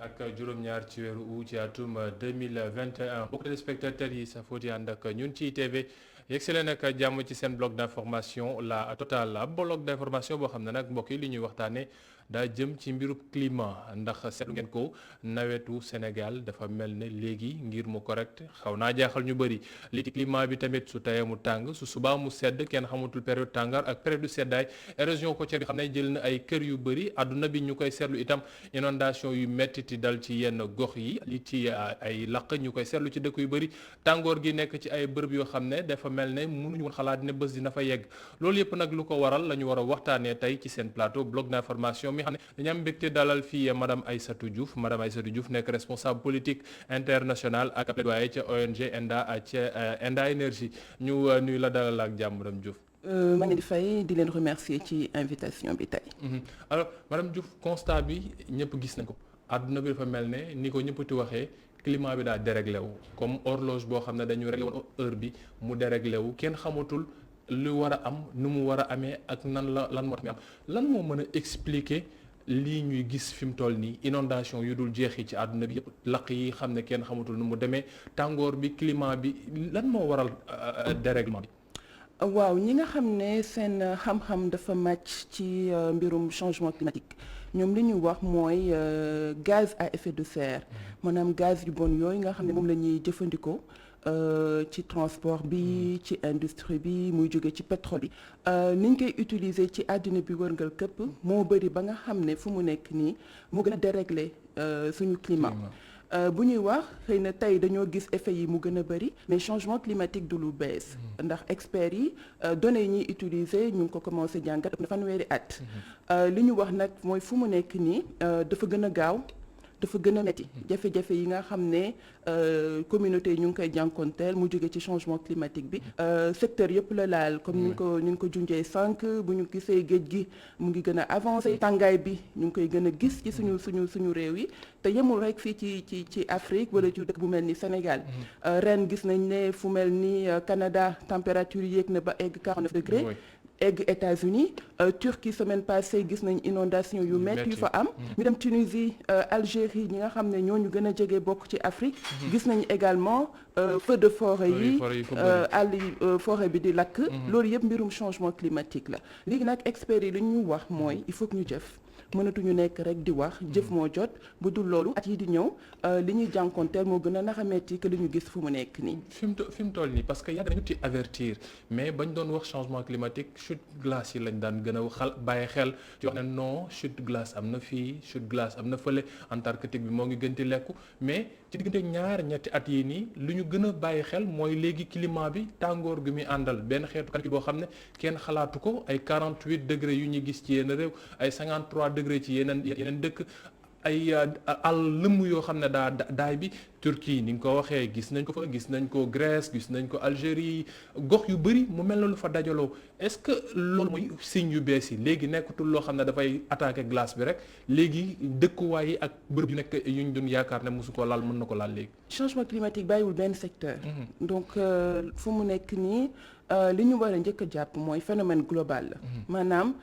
ak juróom-ñaar ci weeru août ci atum 2021 mbokk téléspectateurs yi sa footi ànd ak ñun ci TV yegg si leen ak jàmm ci seen bloc d'information la totale ab bloc d'information boo xam ne nag mbokk yi li ñuy waxtaanee daa jëm ci mbirub climat ndax seetlu ngeen ko nawetu Sénégal dafa mel ne léegi ngir mu correct xaw naa jaaxal ñu bëri li ci climat bi tamit su tayee mu tàng su subaa mu sedd kenn xamatul période tàngaar ak période seddaay érosion côtière bi xam ne jël na ay kër yu bëri àdduna bi ñu koy seetlu itam inondation yu metti dal ci yenn gox yi li ci ay laq ñu koy seetlu ci dëkk yu bëri tàngoor gi nekk ci ay bërëb yoo xam ne dafa mel ne mënuñu woon xalaat ne bés dina fa yegg loolu yëpp nag lu ko waral la ñu war a waxtaanee tey ci seen plateau bloc d'information mi xam ne dañu am mbégte dalal fii madame Aïssatou Diouf nekk responsable politique international ak plaidoyer ca ONG Enda Énergie ñu nuyu la dalal ak jàmm madame Diouf. maa ngi di fay di leen remercier ci invitation bi tey. alors madame Diouf constat bi ñëpp gis nañ ko àdduna bi dafa mel ne ni ko ñëpp ti waxee climat bi daa déréglé wu comme horloge boo xam ne dañu réglé woon heure bi mu déréglé wu kenn xamatul lu war a am nu mu war a amee ak lan moo tax mi am lan moo mën a expliquer lii ñuy gis fi mu toll nii inondation yu dul jeexi ci àdduna bi yëpp laq yi xam ne kenn xamatul nu mu demee tàngoor bi climat bi lan moo waral dérèglement bi. waaw ñi nga xam ne seen xam-xam dafa màcc ci mbirum changement climatique ñoom li ñuy wax mooy gaz à effet de serre maanaam gaz yu bon yooyu nga xam ne moom la ñuy jëfandikoo ci transport bi ci industrie bi muy jóge ci pétrole bi ni ñu koy utiliser ci àddina bi wërngal këpp moo bëri ba nga xam ne fu mu nekk nii mu gën a dérégler suñu climat. bu ñuy wax xëy na tey dañoo gis effet yi mu gën a bëri mais changement climatique du lu bees ndax experts yi données yi ñuy utiliser ñu ngi ko commencé jàngat ëpp na fanweeri at li ñu wax nag mooy fu mu nekk nii dafa gën a gaaw dafa gën a metti jafe-jafe yi nga xam ne communauté yi ñu ngi koy jànkonteel mu jóge ci changement climatique bi secteur yëpp la laal comme ni ñu ko junjee sànq bu ñu gisee géej gi mu ngi gën a avancé tàngaay bi ñu ngi koy gën a gis ci suñu réew yi te yemul rek fii ci Afrique wala ci dëkk bu mel ni Sénégal ren gis nañ ne fu mel ni Canada température yéeg na ba egg 49 degrés egg États-Unis Turquie semaine passée gis nañ inondation yu métti yu fa am ñu dem Tunisie Algérie ñi nga xam ne ñooñu gën a jege bokk ci Afrique gis nañ également feu de forêt yi àll forêt bi di lakk loolu yëpp mbirum changement climatique la léegi nag experts yi li ñu wax mooy il faut que ñu jëf mënatuñu nekk rek di wax jëf moo jot bu dul loolu at yi di ñëw li ñuy jànkonteel moo gën a nax a metti que li ñu gis fu mu nekk nii. fi mu toll nii parce que yàgg nañu ci avertir mais bañ doon wax changement climatique chute glace yi lañ daan gën a bàyyi xel ci wax ne non chute glace am na fii chute glace am na fële Antarctique bi moo ngi gën di lekku mais ci diggante ñetti at yii nii lu ñu gën a bàyyi xel mooy léegi climat bi tàngoor gi muy àndal benn xeetu calcul boo xam ne kenn xalaatu ko ay 48 degrés yu ñu gis ci yenn réew ay 53 degrés ci yeneen dëkk ay àll lëmm yoo xam ne daay bi Turquie ni nga ko waxee gis nañ ko fa gis nañ ko Grèce gis nañ ko Algérie gox yu bëri mu mel na lu fa dajaloo est-ce que loolu mooy signe yu bees yi léegi nekkatul loo xam ne dafay attaquer glace bi rek léegi dëkkuwaay yi ak bërëb yu nekk yu ñu doon yaakaar ne mosu ko laal mën na ko laal léegi. changement climatique bàyyiwul benn secteur. donc fu mu nekk nii li ñu war a njëkk a jàpp mooy phénomène global la. maanaam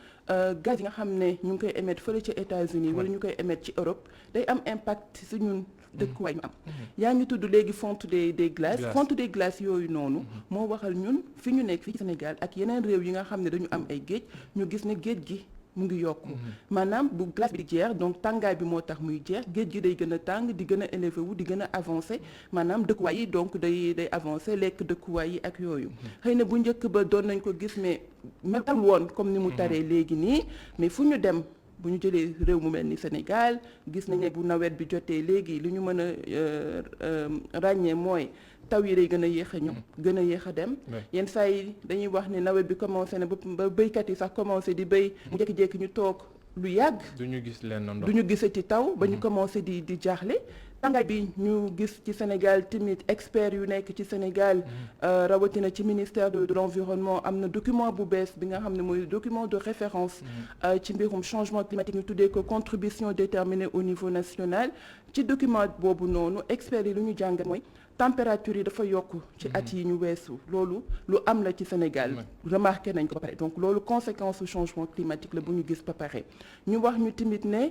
gaz yi nga xam ne ñu ngi koy émettre fële ci États-Unis wala ñu koy émettre ci Europe day am impact si ñun dëkkuwaay ñu am. yaa ngi tudd léegi fonte des glaces. fonte des glaces yooyu noonu. moo waxal ñun fi ñu nekk fii ci Sénégal ak yeneen réew yi nga xam ne dañu am ay géej ñu gis ne géej gi mu ngi yokku maanaam bu glace bi di jeex donc tàngaay bi moo tax muy jeex géej gi day gën a tàng di gën a élevé wu di gën a avancé maanaam dëkkuwaay yi donc day avancé lekk dëkkuwaay yi ak yooyu xëy na bu njëkk ba doon nañ ko gis mais metal woon comme ni mu taree léegi nii mais fu ñu dem bu ñu jëlee réew mu mel ni Sénégal gis nañ ne bu nawet bi jotee léegi li ñu mën a ràññee mooy taw yi day gën a yéex a ñëw gën a yéex a dem yenn saa yi dañuy wax ne nawet bi commencé na ba béykat yi sax commencé di béy mu jékki-jékki ñu toog lu yàgg duñu gis leen ndox duñu gisati taw ba ñu commencé di jaaxle tàngaay bi ñu gis ci Sénégal timit experts yu nekk ci Sénégal rawatina ci ministère de l'environnement am na document bu bees bi nga xam ne mooy document de référence ci mbirum changement climatique ñu tuddee ko contribution déterminée au niveau national ci document boobu noonu experts yi lu ñu jàngat mooy température yi dafa yokk ci at yi ñu weesu loolu lu am la ci Sénégal remarqué nañ ko ba pare donc loolu conséquence su changement climatique la bu ñu gis ba pare ñu wax ñu tamit ne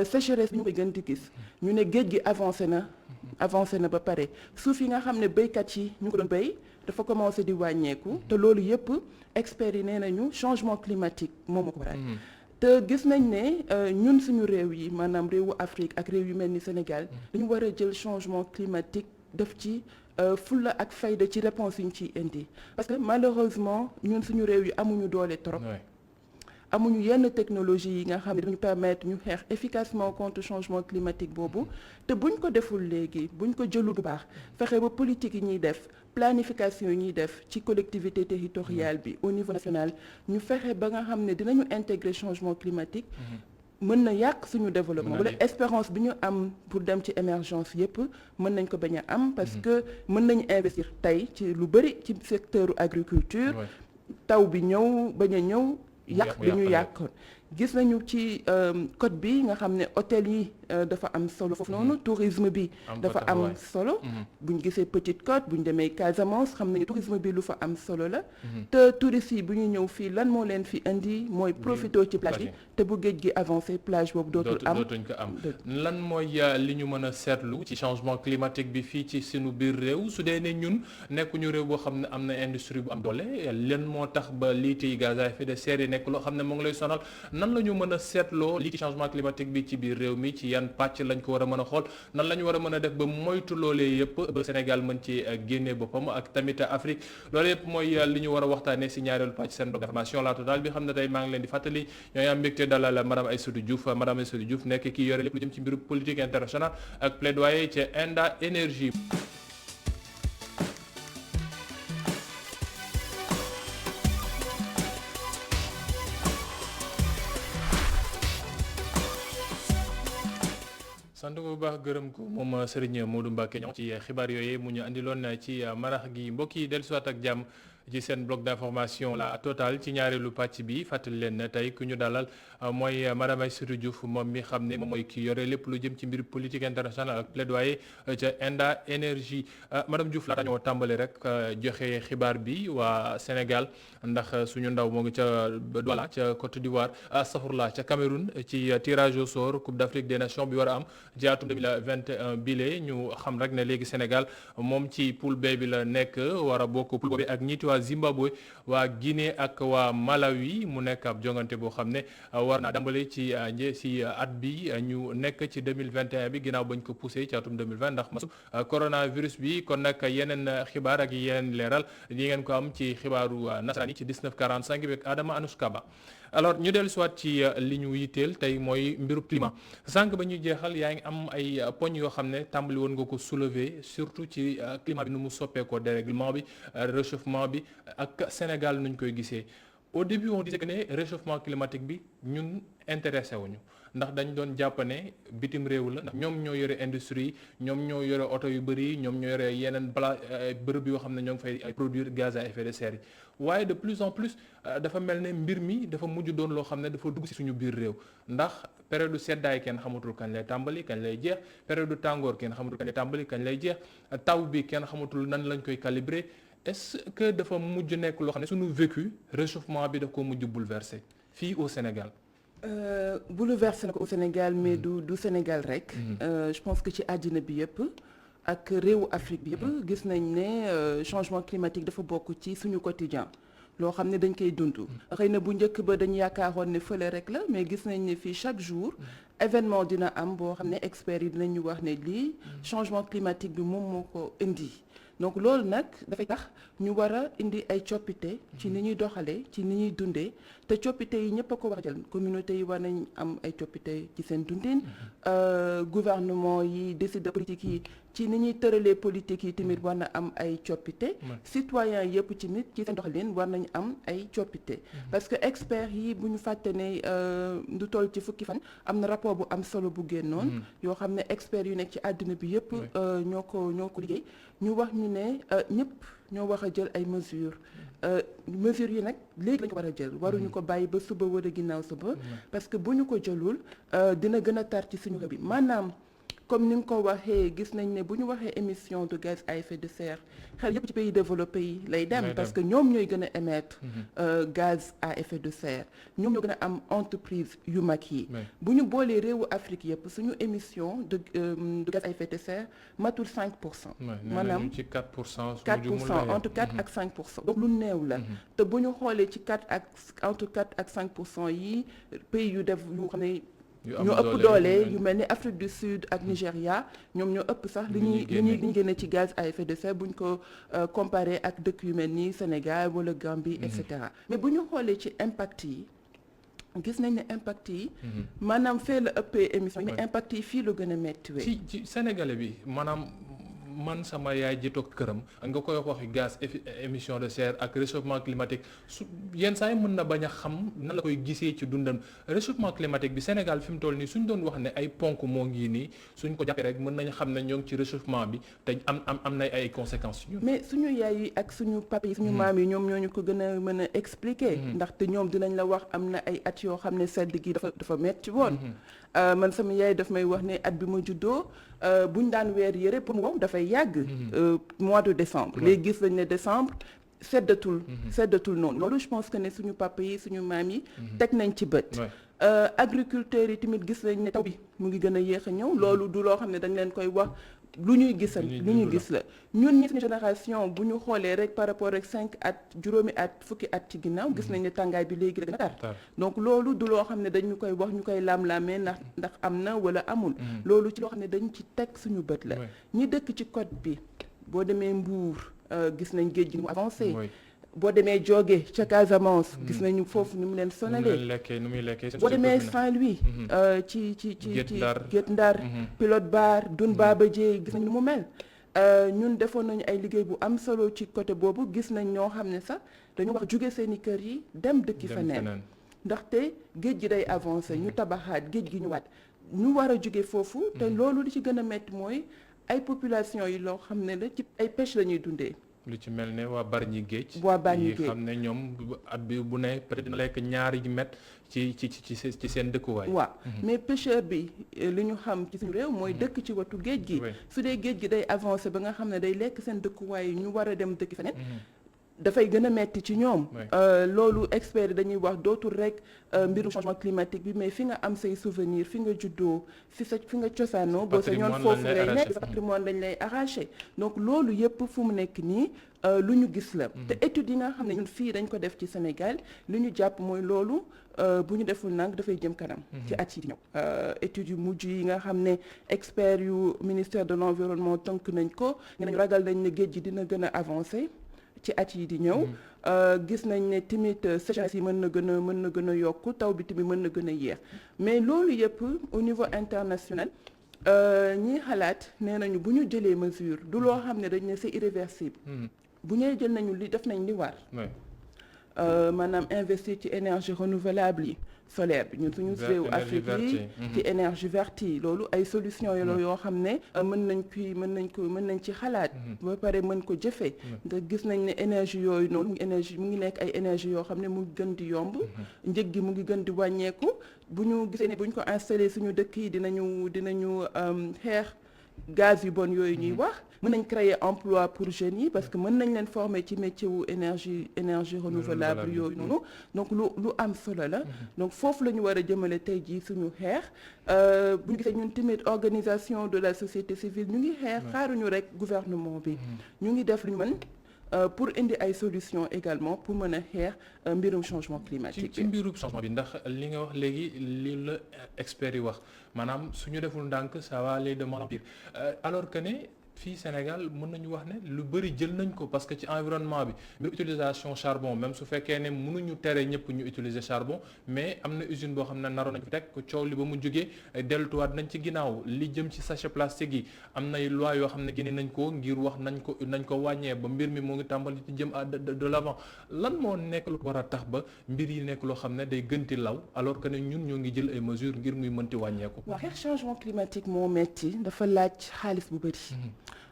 sécheresse bi ñu koy gën di gis ñu ne géej gi avancé na ba pare suuf yi nga xam ne béykat yi ñu ko doon béy dafa commencé di wàññeeku te loolu yëpp experts yi nee nañu changement climatique moom moo ko waral te gis nañ ne ñun suñu réew yi maanaam réewu Afrique ak réew yu mel ni Sénégal dañu war a jël changement climatique def ci fulla ak fayda ci réponse yi ñu ciy indi parce que malheureusement ñun suñu réew yi amuñu doole trop amuñu yenn technologie yi nga xam ne dañu permettre ñu xeex efficacement contre changement climatique boobu te buñ ko deful léegi buñ ko jëlul bu baax fexe ba politique yi ñuy def planification yi ñuy def ci collectivité territoriale bi au niveau national ñu fexe ba nga xam ne dinañu intégrer changement climatique mën na yàq suñu développement wala espérance bi ñu am pour dem ci émergence yépp mën nañ ko bañ a am parce que mën nañu investir tey ci lu bari ci secteur agriculture taw bi ñëw bañ a ñëw yàq bi ñu yàqoon gis nañu ci côte bi nga xam ne hôtel yi dafa am solo foofu noonu tourisme bi dafa am solo buñ gisee Petite Côte buñ demee Casamance xam nañu tourisme bi lu fa am solo la te touristes yi bu ñu ñëw fii lan moo leen fi indi mooy profité ci plage yi te bu géej gi avancé plage boobu dootuñ ko am lan mooy li ñu mën a seetlu ci changement climatique bi fii ci sunu biir réew su dee ne ñun nekkuñu réew boo xam ne am na industrie bu am doole len moo tax ba lii ci gaz à effet de serre yi nekk loo xam ne moo ngi lay sonal nan la ñu mën a seetloo lii ci changement climatique bi ci biir réew mi ci yan pàcc lañ ko war a mën a xool nan la ñu war a mën a def ba moytu loolee yëpp ba Sénégal mën ci génne boppam ak tamit Afrique loolu yëpp mooy li ñu war a waxtaanee si ñaareelu pàcc seen bloc d'information la totale bi xam ne tey maa ngi leen di fàttali ñooy am mbégte dalal madame Aïssatou Diouf nekk kii yore lépp lu jëm ci mbiru politique internationale ak plaidoyer ci Enda Énergie. sant bu baax gërëm ko moom Serigne Modou Mbacké ñoo ci xibaar yooyu mu ñu andiloon ci marax gi mbokk yi dellusiwaat ak jàmm ci seen bloc d'information la totale ci ñaareelu pàcc bi fàttali leen ne tey ku ñu dalal mooy madame Aïssatou Diouf moom mi xam ne moom mooy ki yore lépp lu jëm ci mbir politique internationale ak plaidoyer ca Enda Énergie madame Diouf laata ñoo tàmbali rek joxe xibaar bi waa Sénégal ndax suñu ndaw moo ngi ca Douala ca Côte d'Ivoire safurla ca Cameroun ci tirage au sort Coupe d'Afrique des Nations bi war a am ci atum 2021 bile ñu xam rek ne léegi Sénégal moom ci poule B bi la nekk war a bokk poule boobu ak ñiiti waa Zimbabwe waa Guinée ak waa Malawi mu nekk ab jongante boo xam ne war naa dambale ci at bi ñu nekk ci 2021 bi ginnaaw bañ ko poussé ci atum 2020 ndax masu coronavirus bi kon nag yeneen xibaar ak yeneen leeral yi ngeen ko am ci xibaaru nasaraan yi ci 19:45 bi ak Adama Anouska Ba alors ñu dellu siwaat ci li ñu yitteel tey mooy mbiru climat sànq ba ñuy jeexal yaa ngi am ay poñ yoo xam ne tàmbali woon nga ko soulever surtout ci climat bi nu mu soppeekoo dérèglement bi réchauffement bi ak Sénégal nuñ koy gisee au début on disait que ne réchauffement climatique bi ñun intéressé wuñu ndax dañ doon jàpp ne bitim réew la ndax ñoom ñoo yore industrie ñoom ñoo yore oto yu bëri ñoom ñoo yore yeneen bërëb yoo xam ne ñoo ngi fay produire gaz à effet de serre yi waaye de plus en plus dafa mel ne mbir mi dafa mujj doon loo xam ne dafa dugg ci suñu biir réew ndax période du seddaay kenn xamatul kañ lay tàmbali kañ lay jeex période du tàngoor kenn xamatul kañ lay tàmbali kañ lay jeex taw bi kenn xamatul nan lañ koy calibrer est-ce que dafa mujj nekk loo xam ne suñu vécu réchauffement bi daf ko mujj bouleversé fii au Sénégal. Bouleversé na ko au Sénégal mais du Sénégal rek. Je pense que ci àddina bi yëpp ak réewu Afrique bi yëpp gis nañ ne changement climatique dafa bokk ci suñu quotidien loo xam ne dañ koy dund. xëy na bu njëkk ba dañu yaakaaroon ne fële rek la mais gis nañ ne fii chaque jour événement dina am boo xam ne experts yi dinañu wax ne lii changement climatique bi moom moo ko indi. donc loolu nag dafay tax ñu war a indi ay coppite ci ni ñuy doxalee ci ni ñuy dundee te coppite yi ñëpp a ko war a jël communauté yi war nañ am ay coppite ci seen dundin gouvernement yi décideurs politiques yi ci ni ñuy tëralee politique yi tamit war na am ay coppite citoyens yëpp ci nit ci seen doxalin war nañ am ay coppite parce que experts yi bu ñu fàtte ne du toll ci fukki fan am na rapport bu am solo bu génnoon yoo xam ne experts yu nekk ci àddina bi yëpp ñoo ko liggéey ñu wax ñu ne ñëpp ñoo war a jël ay mesures mesures yi nag léegi lañ ko war a jël waruñu ko bàyyi ba suba wala ginnaaw suba parce que bu ñu ko jëlul dina gën a tar ci suñu réew bi maanaam comme ni nga ko waxee gis nañ ne bu ñu waxee émission de gaz à effet de serre xel yëpp ci pays développés yi lay dem parce que ñoom ñooy gën a émettre gaz à effet de serre ñoom ñoo gën a am entreprise yu mag yi bu ñu boolee réewu Afrique yëpp suñu émission de gaz à effet de serre matul 5%. maanaam ci 4%. 4% entre 4 ak 5%. donc lu néew la te bu ñu xoolee ci 4 ak entre 4 ak 5% yi pays yu def yu xam ne ñoo ëpp doole yu mel ni Afrique du Sud ak Nigéria ñoom ñoo ëpp sax li ñuy génne ci gaz à effet de serre bu ñu ko comparé ak dëkk yu mel ni Sénégal wala Gambie et cetera mais bu ñu xoolee ci impact yi gis nañ ne impact yi maanaam fee la ëppee émission yi mais impact yi fii la gën a méttiwee ci Sénégalais bi maanaam man sama yaay ji toog këram nga koy wax gaz émission de serre ak réchauffement climatique su yenn saa yi mën na bañ a xam nan la koy gisee ci dundam réchauffement climatique bi Sénégal fi mu toll nii suñ doon wax ne ay ponk moo ngi nii suñ ko jàppee rek mën nañ xam ne ñoo ngi ci réchauffement bi te am na ay conséquences ñun. mais suñu yaay yi ak suñu papa yi suñu maam yi ñoom ñoo ñu ko gën a mën a expliquer. ndaxte ñoom dinañ la wax am na ay at yoo xam ne sedd gi dafa metti woon. man sama yaay daf may wax ne at bi ma juddoo buñ daan weer yëre pour moom dafay yàgg. mois de décembre. léegi gis nañ ne décembre seddatul noonu loolu je pense que ne suñu papa yi suñu maam yi. teg nañ ci bët. agriculteurs yi tamit gis nañ ne taw bi mu ngi gën a yéex a ñëw loolu du loo xam ne dañ leen koy wax lu ñuy gis la ñun ñi suñu génération bu ñu xoolee rek par rapport ak 5 at juróomi at fukki at ci ginnaaw gis nañ ne tàngaay bi léegi gën a tar donc loolu du loo xam ne dañu koy wax ñu koy laam-laamee ndax am na wala amul loolu ci loo xam ne dañ ci teg suñu bët la ñi dëkk ci côte bi boo demee Mbour gis nañ géej gi mu avancé boo demee Diogué ca Casamance gis nañu foofu ni mu leen sonalee boo demee Saint-Louis ci Guet Ndar Pilote Bar Dun Baba Dieye gis nañu ni mu mel ñun defoon nañu ay liggéey bu am solo ci côté boobu gis nañ ñoo xam ne sax dañu wax jóge seeni kër yi dem dëkki feneen ndaxte géej gi day avancé ñu tabaxaat géej gi ñu waat ñu war a jóge foofu te loolu li ci gën a métti mooy ay population yi loo xam ne la ci ay pêche la ñuy dundee lu ci mel ne waa Bargny Géej yi xam ne ñoom at bi bu ne peut-être dina lekk ñaari mètre ci seen dëkkuwaay waaw mais pêcheur bi li ñu xam ci suñu réew mooy dëkk ci wetu géej gi su dee géej gi day avancé ba nga xam ne day lekk seen dëkkuwaay yi ñu war a dem dëkk feneen dafay gën a metti ci ñoom loolu experts yi dañuy wax dootul rek mbirum changement climatique bi mais fi nga am say souvenir fi nga juddoo fi nga cosaanoo boo sa ñoon foofu ngay nekk sa patrimoine dañ lay arraché donc loolu yëpp fu mu nekk nii lu ñu gis la te études yi nga xam ne ñun fii dañ ko def ci Sénégal li ñu jàpp mooy loolu bu ñu deful nang dafay jëm kanam ci at yi di ñëw études yu mujj yi nga xam ne experts yu ministère de l'environnement tënk nañ ko nañ ragal nañ ne géej gi dina gën a avancé ci at yi di ñëw gis nañ ne tamit sécheresse yi mën na gën a yokku taw bi tamit mën na gën a yéex mais loolu yëpp au niveau international ñiy xalaat nee nañu bu ñu jëlee mesure du loo xam ne dañ ne c'est irréversible bu ñuy jël nañu li def nañ li war maanaam investir ci énergie renouvelable yi solaire bi ñun suñu réew Afrique yi ci énergie verte yi loolu ay solution yi la yoo xam ne mën nañ ci xalaat ba pare mën ko jëfee nga gis nañ ne énergie yooyu noonu mu ngi nekk ay énergie yoo xam ne mu ngi gën di yomb njëg gi mu ngi gën di wàññeeku bu ñu gisee ne bu ñu ko installé suñu dëkk yi dinañu xeex gaz yu bon yooyu ñuy wax mën nañ créer emploi pour jeunes yi parce que mën nañ leen former ci métier wu énergie renouvelable yooyu noonu donc lu am solo la donc foofu la ñu war a jëmale tey jii suñu xeex bu ñu gisee ñun tamit organisation de la société civile ñu ngi xeex xaaruñu rek gouvernement bi ñu ngi def lu ñu mën pour indi ay solutions également pour mën a xeex mbirum changement climatique ci mbirum changement bi ndax li nga wax léegi li la experts yi wax maanaam suñu deful ndànk ça va aller de mal en pire alors que ne fii Sénégal mën nañu wax ne lu bëri jël nañ ko parce que ci environnement bi mbirum utilisation charbon même su fekkee ne mënuñu tere ñëpp ñu utiliser charbon mais am na usine boo xam ne naroon nañ fi teg ko coow li ba mu jógee delluwaat nañ ci ginnaaw li jëm ci sachet plastique yi am nay loi yoo xam ne génne nañ ko ngir wax nañ ko wàññee ba mbir mi moo ngi tàmbali ci jëm de l'avant lan moo nekk lu war a tax ba mbir yi nekk loo xam ne day gënti law alors que ne ñun ñoo ngi jël ay mesures ngir muy mënti wàññeeku. waaw xeex changement climatique moo metti dafa laaj xaalis bu bëri.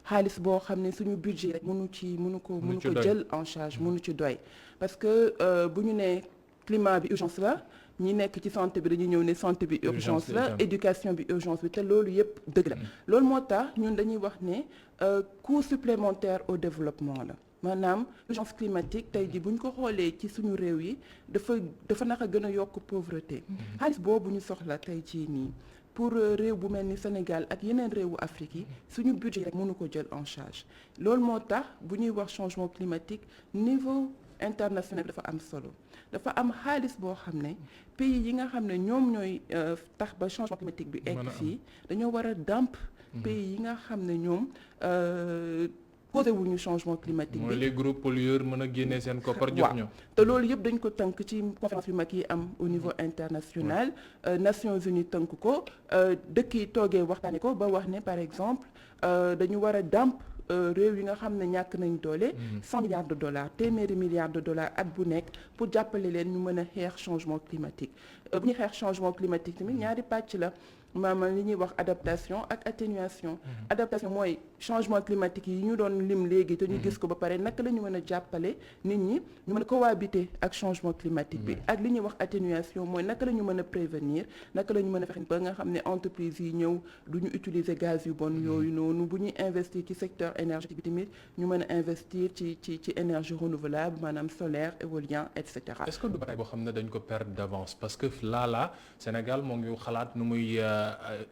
xaalis boo xam ne suñu budget rek mënu ko jël en charge mënu ci doy parce que bu ñu nee climat bi urgence la ñi nekk ci santé bi dañuy ñëw ne santé bi urgence la éducation bi urgence bi te loolu yëpp dëgg la loolu moo tax ñun dañuy wax ne coût supplémentaire au développement la maanaam urgence climatique tey jii bu ñu ko xoolee ci suñu réew yi dafa naka gën a yokk pauvreté xaalis boobu ñu soxla tey jii nii pour réew bu mel ni Sénégal ak yeneen réewu Afrique yi suñu budget rek mënu ko jël en charge loolu moo tax bu ñuy wax changement climatique niveau international dafa am solo dafa am xaalis boo xam ne pays yi nga xam ne ñoom ñooy tax ba changement climatique bi egg fii dañoo war a dàmp pays yi nga xam ne ñoom posé wuñu changement climatique bi. mooy les gros pollueurs mën a génnee seen koppar jox ñu. te loolu yëpp dañ ko tënk ci conférence yu mag yi am au niveau international. Nations Unies tënk ko dëkk yi toogee waxtaane ko ba wax ne par exemple dañu war a dàmp réew yi nga xam ne ñàkk nañ doole. 100 milliards de dollars téeméeri milliards de dollars at bu nekk pour jàppale leen ñu mën a xeex changement climatique bu ñu xeex changement climatique tamit ñaari pàcc la. maanaam li ñuy wax adaptation ak atténuation. Adaptation mooy changement climatique yi ñu doon lim léegi te ñu gis ko ba pare naka la ñu mën a jàppale nit ñi ñu mën a cohabiter ak changement climatique bi. ak li ñuy wax atténuation mooy naka la ñu mën a prévenir naka la ñu mën a fexe ba nga xam ne entreprise yi ñëw du ñu utiliser gaz yu bon yooyu noonu bu ñuy investir ci secteur énergétique bi tamit ñu mën a investir ci énergie renouvelable maanaam solaire éolien et cetera. Est-ce que du bataille boo xam ne dañ ko perdre d'avance parce que là Sénégal moo ngi xalaat nu muy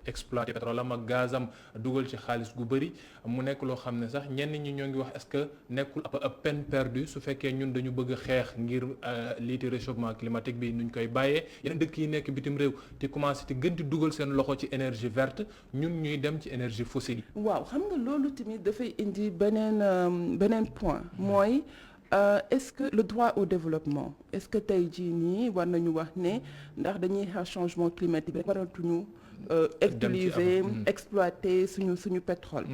exploiter pétrole am ak gaz am dugal ci xaalis gu bëri mu nekk loo xam ne sax ñenn ñi ñoo ngi wax est-ce que nekkul ab peine perdue su fekkee ñun dañu bëgg a xeex ngir liiti réchauffement climatique bi nuñ koy bàyyee yeneen dëkk yi nekk bitim réew te commencé te gën di dugal seen loxo ci énergie verte ñun ñuy dem ci énergie fossile yi. waaw xam nga loolu tamit dafay indi beneen point mooy. Est-ce que le droit au développement est-ce que tey jii nii war nañu wax ne ndax dañuy xeex changement climatique rek waratuñu utiliser exploiter suñu pétrole.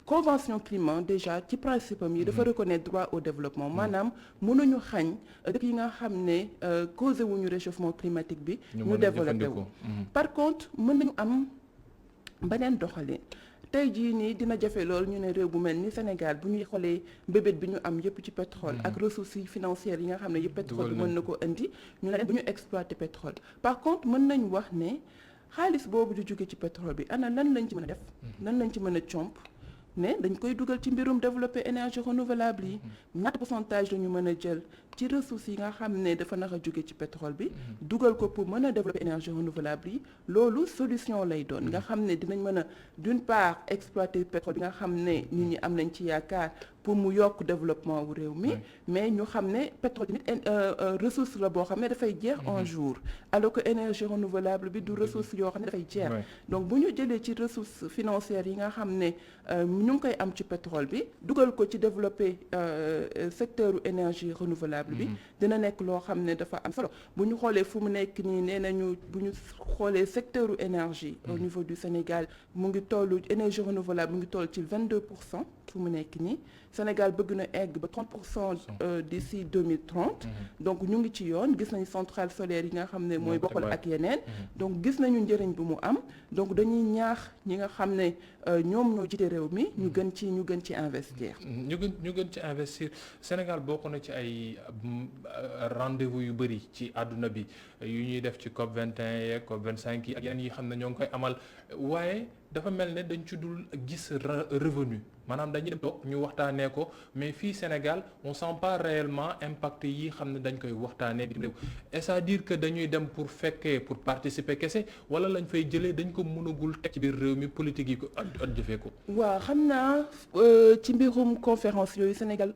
Convention climat déjà ci principe am yi dafa reconnaître droit au développement maanaam mënuñu xañ dëkk yi nga xam ne causé wuñu réchauffement climatique bi ñu développé wu par contre mën nañu am beneen doxalin tey jii nii dina jafe lool ñu ne réew bu mel ni Sénégal bu ñuy xoolee mbébét bi ñu am yëpp ci pétrole ak ressources financières yi nga xam ne yëpp pétrole bi mën na ko indi ñu ne bu ñu exploiter pétrole par contre mën nañu wax ne xaalis boobu di jóge ci pétrole bi ana lan lañ ci mën a def lan lañ ci mën a comp ne dañ koy dugal ci mbirum développer énergie renouvelable yi ñaata pourcentage lañu mën a jël ci ressources yi nga xam ne dafa nax a jóge ci pétrole bi dugal ko pour mën a développer énergie renouvelable yi loolu solution lay doon nga xam ne dinañ mën a d'une part exploiter pétrole bi nga xam ne nit ñi am nañ ci yaakaar pour mu yokk développement wu réew mi mais ñu xam ne pétrole tamit ressource la boo xam ne dafay jeex un jour alors que énergie renouvelable bi du ressource yoo xam ne dafay jeex donc bu ñu jëlee ci ressources financières yi nga xam ne ñu ngi koy am ci pétrole bi dugal ko ci développer secteur énergie renouvelable bi dina nekk loo xam ne dafa am solo bu ñu xoolee fu mu nekk nii nee nañu bu ñu xoolee secteur énergie au niveau du Sénégal mu ngi toll énergie renouvelable mu ngi toll ci 22% fu mu nekk nii Sénégal bëgg na egg ba 30% d'ici 2030 donc ñu ngi ci yoon gis nañu centrale solaire yi nga xam ne mooy bokkal ak yeneen donc gis nañu njëriñ bu mu am donc dañuy ñaax ñi nga xam ne ñoom ñoo jiite réew mi ñu gën ci investir ñu gën ci investir Sénégal bokk na ci ay rendez-vous yu bëri ci àdduna bi yu ñuy def ci COP 21 yeeg COP 25 yi ak yeneen yi xam ne ñoo ngi koy amal waaye dafa mel ne dañ ci dul gis revenu maanaam dañuy dem toog ñu waxtaanee ko mais fii Sénégal on sent pas réellement impact yi xam ne dañ koy waxtaanee bitim réew c'est-à-dire que dañuy dem pour fekkee pour participer kese wala lañ fay jëlee dañ ko mënagul teg ci biir réew mi politique yi ko at jëfee ko. waaw xam naa ci mbirum conférence yooyu Sénégal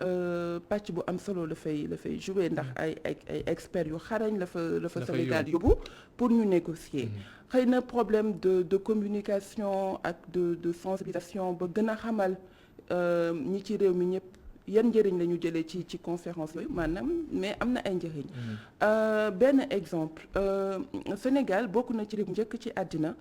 pàcc bu am solo la fay jouer ndax ay experts yu xarañ la fa Sénégal yóbbu pour ñu négocier. xëy na problème de communication ak de sensibilisation ba gën a xamal ñi ci réew mi ñëpp yan njëriñ la ñu jëlee ci conférence yooyu maanaam mais am na ay njëriñ benn exemple Sénégal bokk na ci réew njëkk ci àddina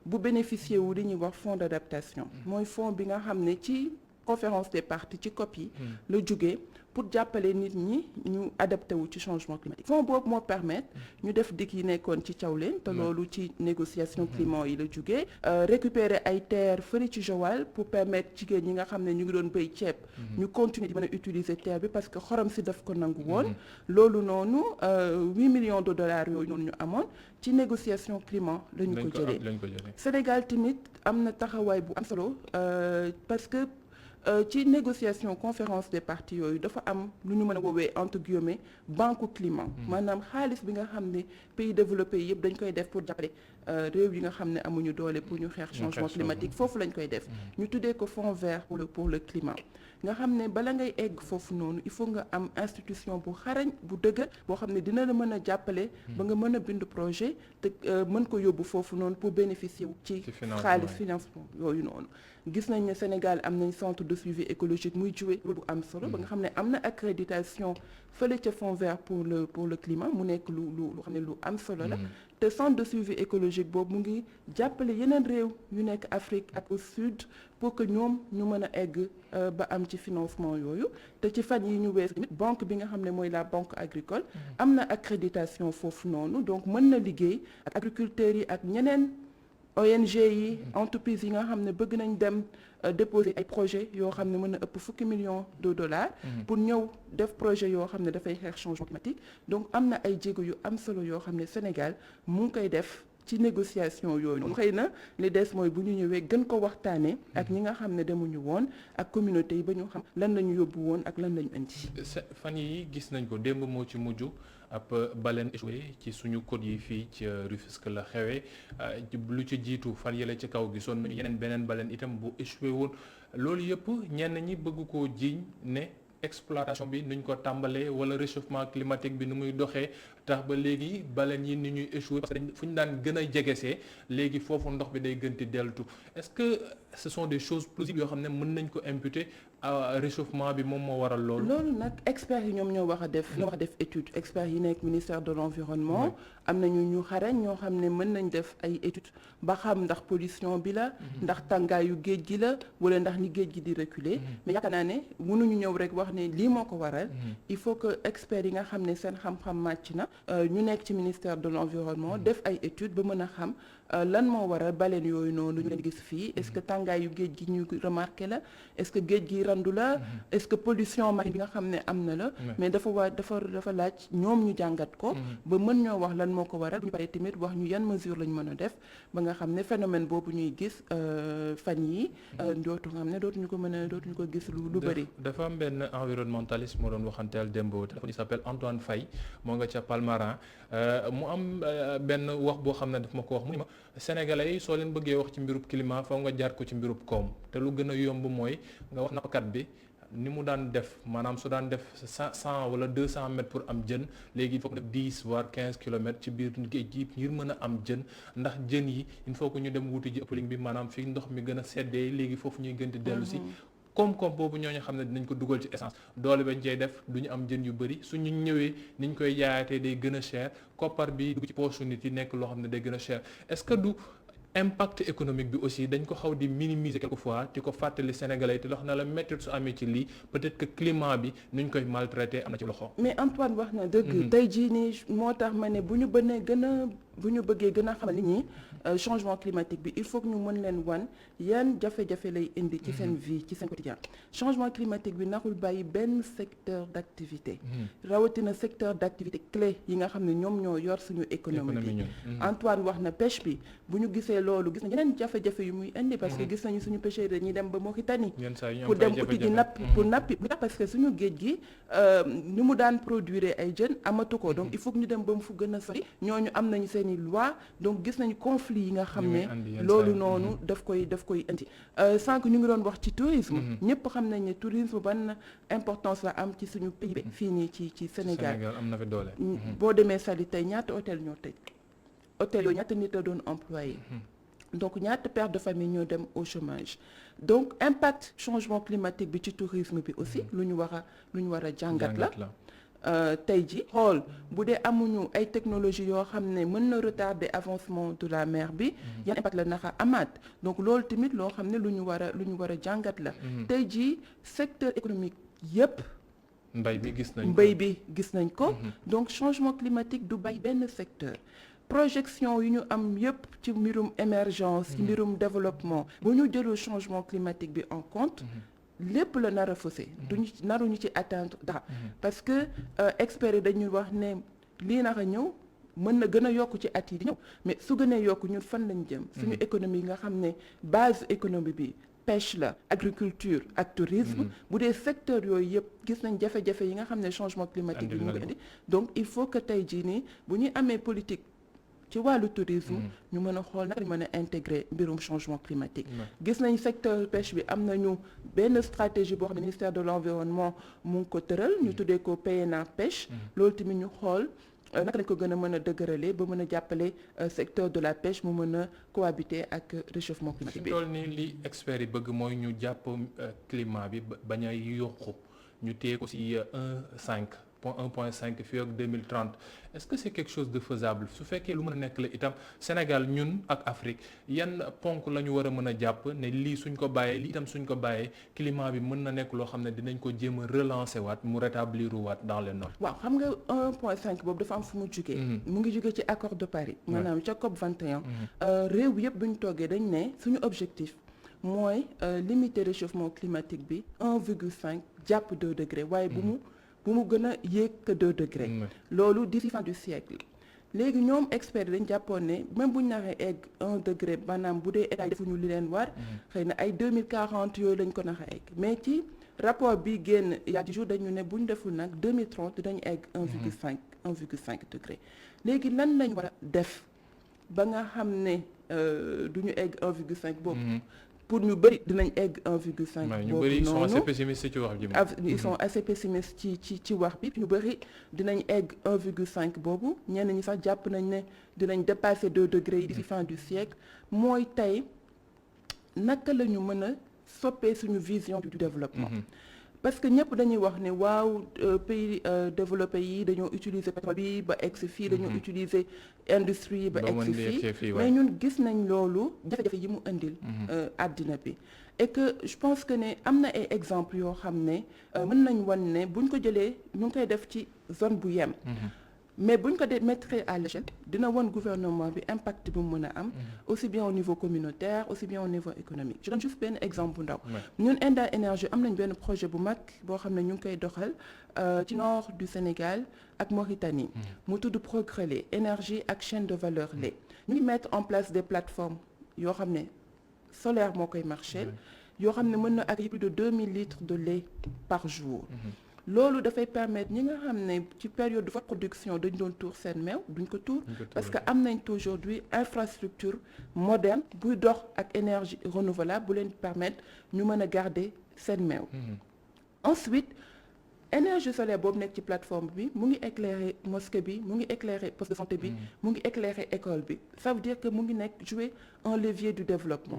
bu bénéficier wu li ñuy wax fonds d'adaptation mooy fonds bi nga xam ne ci conférence des parties ci COP yi la jógee pour jàppale nit ñi ñu adapté wu ci changement climatique. fonds boobu moo permettre ñu def dikk yi nekkoon ci Thiawlène te loolu ci négociation climat yi la jógee récupérer ay terres fële ci Joal pour permettre jigéen ñi nga xam ne ñu ngi doon béy ceeb ñu continuer di mën a utiliser terre bi parce que xorom si daf ko nangu woon loolu noonu 8 millions de dollars yooyu noonu ñu amoon ci négociation climat la ñu ko jëlee Sénégal tamit am na taxawaay bu am solo parce que ci négociation conférence des parties yooyu dafa am lu ñu mën a woowee entre guillemets banque climat maanaam xaalis bi nga xam ne pays développés yëpp dañ koy def pour jàppale réew yi nga xam ne amuñu doole pour ñu xeex changement climatique foofu lañ koy def ñu tuddee ko fonds vert pour le climat nga xam ne bala ngay egg foofu noonu il faut nga am institution bu xarañ bu dëgër boo xam ne dina la mën a jàppale ba nga mën a bind projet te mën ko yóbbu foofu noonu pour bénéficier wu ci xaalis financement yooyu noonu gis nañ ne Sénégal am nañ centre de suivi écologique muy joué bu am solo ba nga xam ne am na accréditation fële ca fonds vert pour le climat mu nekk lu xam ne lu am solo la te centre de suivi écologique boobu mu ngi jàppale yeneen réew yu nekk Afrique ak au sud pour que ñoom ñu mën a egg ba am ci financement yooyu te ci fan yi ñu wees tamit banque bi nga xam ne mooy la banque agricole am na accréditation foofu noonu donc mën na liggéey ak agriculteurs yi ak ñeneen ONG yi entreprise yi nga xam ne bëgg nañ dem déposer ay projet yoo xam ne mën na ëpp fukki millions de dollars pour ñëw def projet yoo xam ne dafay xeex changement climatique donc am na ay jéego yu am solo yoo xam ne Sénégal mu ngi koy def ci négociation yooyu noonu xëy na li des mooy bu ñu ñëwee gën ko waxtaanee ak ñi nga xam ne demuñu woon ak communauté yi ba ñu xam lan la ñu yóbbu woon ak lan la ñu indi. fan yi gis nañ ko démb moo ci mujj ab baleine échoué ci suñu côte yi fii ci Rufisque la xewee lu ci jiitu fan yële ci kaw gisoon nañu yeneen beneen baleine itam bu échoué woon loolu yëpp ñenn ñi bëgg koo jiiñ ne exploitation bi nuñ ko tàmbalee wala réchauffement climatique bi nu muy doxee tax ba léegi baleine yi ni ñuy échoué parce que fu ñu daan gën a jegesee léegi foofu ndox bi day gën di deltu est-ce que ce sont des choses plausibles yoo xam ne mën nañ ko imputer réchauffement bi moom moo waral loolu. loolu nag experts yi ñoom ñoo wax a def étude experts yi nekk ministère de l'environnement am nañu ñu xarañ ñoo xam ne mën nañ def ay études ba xam ndax pollution bi la ndax tàngaayu géej gi la wala ndax ni géej gi di reculer mais yaakaar naa ne mënuñu ñëw rek wax ne lii moo ko waral il faut que experts yi nga xam ne seen xam-xam màcc na ñu nekk ci ministère de l'environnement def ay études ba mën a xam lan moo waral baleine yooyu noonu ñu leen gis fii est-ce que tàngaayu géej gi ñu remarqué la est-ce que géej gi randu la est-ce que pollution marine bi nga xam ne am na la mais dafa laaj ñoom ñu jàngat ko ba mën ñoo wax lan moo ko waral bu ñu paree tamit wax ñu yan mesure lañ mën a def ba nga xam ne phénomène boobu ñuy gis fan yi dootuñu ko gis lu bëri. dafa am benn environnementaliste moo doon waxanteel démb téléphone il s'appelle Antoine Faye moo nga ca Palmarin mu am benn wax boo xam ne daf ma ko wax mu ne ma Sénégalais yi soo leen bëggee wax ci mbirub climat faw nga jaar ko ci mbirub koom te lu gën a yomb mooy nga wax nappkat bi ni mu daan def maanaam su daan def 100 wala 200 mètres pour am jën léegi il faut que def 10 voire 15 kilomètres ci biir géej gi ngir mën a am jën ndax jën yi il faut que ñu dem wuti ji ëppling bi maanaam fi ndox mi gën a seddee léegi foofu ñuy gën di dellu si koom-koom boobu ñooñu xam ne dinañ ko dugal ci essence doole bañ cey def du ñu am jën yu bëri suñu ñëwee niñ koy jaayaatee day gën a cher koppar bi dugg ci poche nit yi nekk loo xam ne day gën a cher est-ce que du impact économique bi aussi dañ ko xaw di minimiser quelquefois di ko fàttali Sénégalais te wax na la métti su amee ci lii peut-être que climat bi nuñ koy maltraité am na ci loxo. mais Antoine wax na dëgg. tey jii nii moo tax ma ne bu ñu bëggee gën a xamal nit ñi changement climatique bi il faut que ñu mën leen wan yan jafe-jafe lay indi ci seen vie ci seen quotidien changement climatique bi naxul bàyyi benn secteur d'activité rawatina secteur d'activité clé yi nga xam ne ñoom ñoo yor suñu économie bi Antoine wax na pêche bi bu ñu gisee loolu gis nañ yeneen jafe-jafe yu muy indi parce que gis nañu suñu pêcheurs dañuy dem ba Mauritanie pour dem uti ji napp pour nappi parce que suñu géej gi ni mu daan produire ay jën amatu ko donc il faut que ñu dem ba mu fu gën a sori ñooñu am nañu seeni loi donc gis nañu conflit yi nga xam ne loolu noonu daf koy indi sànq ñu ngi doon wax ci tourisme ñëpp xam nañ ne tourisme ban importance la am ci suñu pays fii nii ci Sénégal am na fi doole boo demee Saly tey ñaata hôtel ñoo tëj hôtel yooyu ñaata nit la doon employé donc ñaata père de famille ñoo dem au chômage donc impact changement climatique bi ci tourisme bi aussi lu ñu war a jàngat la tey ji xool bu dee amuñu ay technologie yoo xam ne mën na retarder avancement de la mer bi yan impact la naxa amaat donc loolu tamit loo xam ne lu ñu war a jàngat la tey ji secteur économique yépp mbay bi gis nañ ko mbay bi gis nañ ko. donc changement climatique du bay benn secteur. projection yu ñu am yépp ci mbirum émergence ci mbirum développement bu ñu jëlul changement climatique bi en compte lépp la nar a faussé duñu naruñu ci atteindre dara parce que experts yi dañuy wax ne lii nar a ñëw mën na gën a yokk ci at yi di ñëw mais su gënee yokk ñun fan lañ jëm suñu économie nga xam ne base économie bi pêche la agriculture ak tourisme bu dee secteur yooyu yëpp gis nañ jafe-jafe yi nga xam ne changement climatique bi mu ngi indi donc il faut que tey jii nii bu ñuy amee politique ci wàllu tourisme ñu mën a xool naka lañ mën a intégrer mbirum changement climatique gis nañ secteur pêche bi am nañu benn stratégie boo xam ne ministère de l'environnement mu ngi ko tëral ñu tuddee ko PNA pêche loolu tamit ñu xool naka lañ ko gën a mën a dëgëralee ba mën a jàppale secteur de la pêche mu mën a cohabiter ak réchauffement climatique bi. fi toll nii li experts yi bëgg mooy ñu jàpp climat bi bañ a yokku ñu téye ko ci 1.5 fii ak 2030 est-ce que c'est quelque chose de faisable su fekkee lu mën a nekk la itam Sénégal ñun ak Afrique yan ponk la ñu war a mën a jàpp ne lii suñ ko bàyyee lii itam suñ ko bàyyee climat bi mën na nekk loo xam ne dinañ ko jéem a relancer waat mu rétablir waat dans les normes. waaw xam nga 1.5 boobu dafa am fu mu jugee. mu ngi jugee ci accord de Paris. maanaam ca COP 21. réew bi yëpp bu ñu toogee dañ ne suñu objectif mooy limiter réchauffement climatique bi 1,5 jàpp 2 degrés waaye bu mu gën a yéeg que 2 degrés. loolu d'ici fin du siècle. léegi ñoom experts dañ jàppoon ne même bu ñu naree egg 1 degré maanaam bu dee état defuñu li leen war. xëy na ay 2040 yooyu lañ ko nax a egg mais ci rapport bi génn il y a 10 jours dañu ne bu ñu deful nag 2030 dañu egg 1,5 degré. léegi lan lañ war a def ba nga xam ne du ñu egg 1,5 boobu. pour ñu bëri dinañ egg 1,5 boobu noonu ñu bëri ils sont assez pessimistes ci wax ji. ils sont assez pessimistes ci wax bi ñu bëri dinañ egg 1,5 boobu ñenn ñi sax jàpp nañ ne dinañ dépasser 2 degrés yi d'ici fin du siècle mooy tey naka la ñu mën a soppee suñu vision du développement. parce que ñëpp dañuy wax ne waaw pays développés yi dañoo utiliser pétrole bi ba egg si fii dañoo utiliser industrie yi ba egg si fii mais ñun gis nañ loolu jafe-jafe yi mu indil àddina bi et que je pense que ne am na ay exemples yoo xam ne mën nañ wan ne buñ ko jëlee ñu ngi koy def ci zone bu yem mais buñ ko mettre à l'échelle dina won gouvernement bi impact bi mu mën a am aussi bien au niveau communautaire aussi bien au niveau économique je donne juste benn exemple bu ndaw ñun Enda Énergie am nañ benn projet bu mag boo xam ne ñu ngi koy doxal ci nord du Sénégal ak Mauritanie mu tudd Progrès lait énergie ak chaîne de valeur lait ñu ngi mettre en place des plateformes yoo xam ne solaire moo koy marché yoo xam ne mën na accueillir plus de 2000 litres de lait par jour loolu dafay permettre ñi nga xam ne ci période de forte production dañ doon tuur seen meew duñ ko tuur parce que am nañ aujourd'hui infrastructure moderne buy dox ak énergie renouvelable bu leen permettre ñu mën a garder seen meew ensuite énergie solaire boobu nekk ci plateforme bi mu ngi éclairer mosquée bi mu ngi éclairer poste de santé bi mu ngi éclairer école bi ça veut dire que mu ngi nekk jouer un levier du développement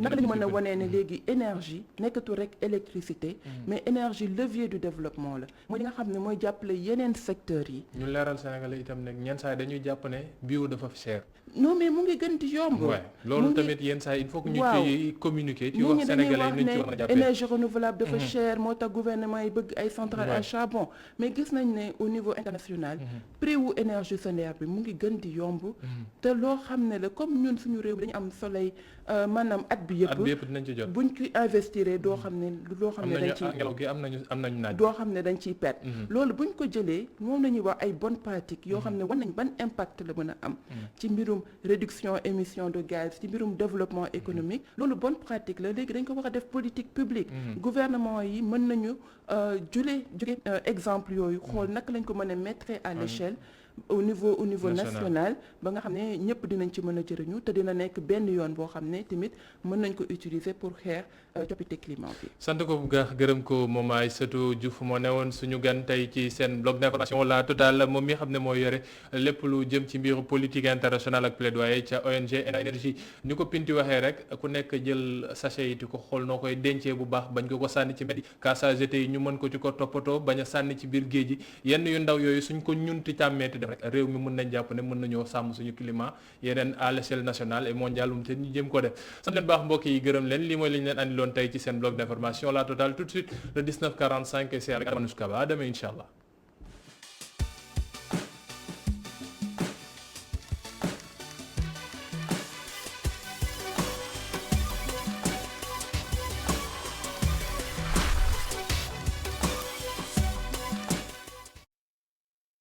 naka la ñu mën a wanee ne léegi énergie nekkatu rek électricité mais énergie levier du développement la mooy li nga xam ne mooy jàppale yeneen secteurs yi ñu leeral Sénégalais itam nag ñenn saa yi dañuy jàpp ne bio dafa cher non mais mu ngi gën di yomb loolu tamit yenn saa yi il faut que ñu ci communiquer ci wax Sénégalais yi ñu ci war a jàppee énergie renouvelable dafa cher moo tax gouvernement yi bëgg ay centrales à charbon mais gis nañ ne au niveau international prix wu énergie solaire bi mu ngi gën di yomb te loo xam ne la comme ñun suñu réew dañu am soleil maanaam at bi yëpp dinañ ci jot buñ ci investir doo xam ne dañ ci ngelaw gi am nañu naaj doo xam ne dañ ciy perte loolu buñ ko jëlee moom la ñuy wax ay bonnes pratiques yoo xam ne war nañ ban impact la mën a am ci mbirum réduction émission de gaz ci mbirum développement économique loolu bonne pratique la léegi dañ ko war a def politique publique gouvernement yi mën nañu jóge exemple yooyu xool naka lañ ko mën a mettre à l'échelle au niveau national ba nga xam ne ñëpp dinañ ci mën a jëriñu te dina nekk benn yoon boo xam ne tamit mën nañ ko utiliser pour xeex coppite climat bi. sant ko bu baax gërëm ko moom Aïssatou Diouf moo newoon suñu gan tey ci seen blog d'information La Totale moom mi xam ne moo yore lépp lu jëm ci mbiru politique internationale ak plaidoyer ca ONG Enda Énergie ni ko Pinti waxee rek ku nekk jël sachet yi di ko xool noo koy dencee bu baax bañ ko sànni ci mbedd yi kaasa jeté yi ñu mën ko ci ko toppatoo bañ a sànni ci biir géej gi yenn yu ndaw yooyu suñ ko ñunti tàmmeeti def rek réew mi mën nañ jàpp ne mën nañoo sàmm suñu climat yeneen à l'échelle nationale et mondiale mu te ñu jëm ko def sant leen baax mbokk yi gërëm leen lii mooy li ñu leen andi loon tey ci seen bloc d'information la totale tout de suite le 19:45 et c'est avec Manouche Kaba demain incha allah